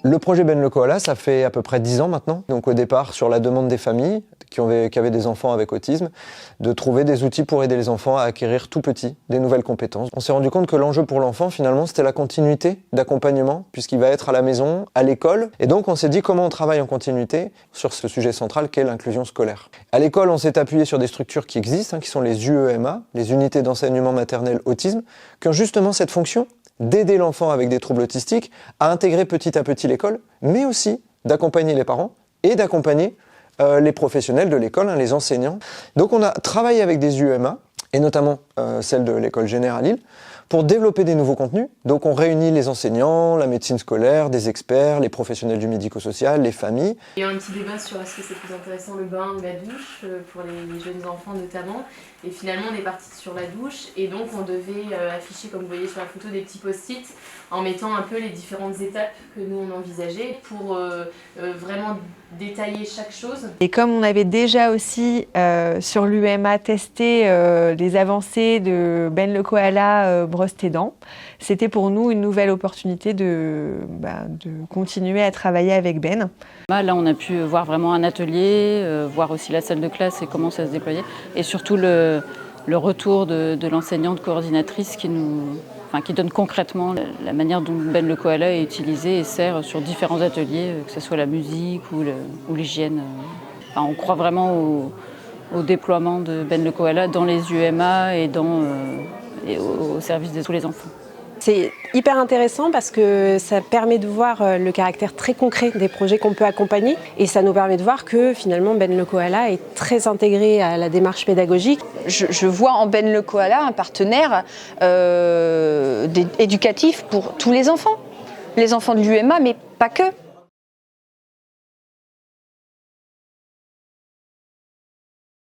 Le projet Ben le Koala, ça fait à peu près 10 ans maintenant. Donc au départ, sur la demande des familles qui avaient des enfants avec autisme, de trouver des outils pour aider les enfants à acquérir tout petit des nouvelles compétences. On s'est rendu compte que l'enjeu pour l'enfant, finalement, c'était la continuité d'accompagnement, puisqu'il va être à la maison, à l'école. Et donc on s'est dit comment on travaille en continuité sur ce sujet central qu'est l'inclusion scolaire. À l'école, on s'est appuyé sur des structures qui existent, qui sont les UEMA, les unités d'enseignement maternel autisme, qui ont justement cette fonction d'aider l'enfant avec des troubles autistiques à intégrer petit à petit l'école, mais aussi d'accompagner les parents et d'accompagner les professionnels de l'école, les enseignants. Donc on a travaillé avec des UEMA, et notamment celle de l'école Générale Lille, pour développer des nouveaux contenus. Donc on réunit les enseignants, la médecine scolaire, des experts, les professionnels du médico-social, les familles. Il y a un petit débat sur est-ce que c'est plus intéressant le bain ou la douche, pour les jeunes enfants notamment. Et finalement on est parti sur la douche et donc on devait afficher, comme vous voyez sur la photo, des petits post-it en mettant un peu les différentes étapes que nous on envisageait pour vraiment détailler chaque chose. Et comme on avait déjà aussi sur l'UMA testé les avancées de Ben le Koala brosse tes dents, c'était pour nous une nouvelle opportunité de continuer à travailler avec Ben. Là, on a pu voir vraiment un atelier, voir aussi la salle de classe et comment ça se déployait. Et surtout le retour de l'enseignante coordinatrice qui donne concrètement la manière dont Ben le Koala est utilisé et sert sur différents ateliers, que ce soit la musique ou l'hygiène. On croit vraiment au déploiement de Ben le Koala dans les UMA et au service de tous les enfants. C'est hyper intéressant parce que ça permet de voir le caractère très concret des projets qu'on peut accompagner et ça nous permet de voir que finalement Ben le Koala est très intégré à la démarche pédagogique. Je vois en Ben le Koala un partenaire éducatif pour tous les enfants de l'UMA, mais pas que.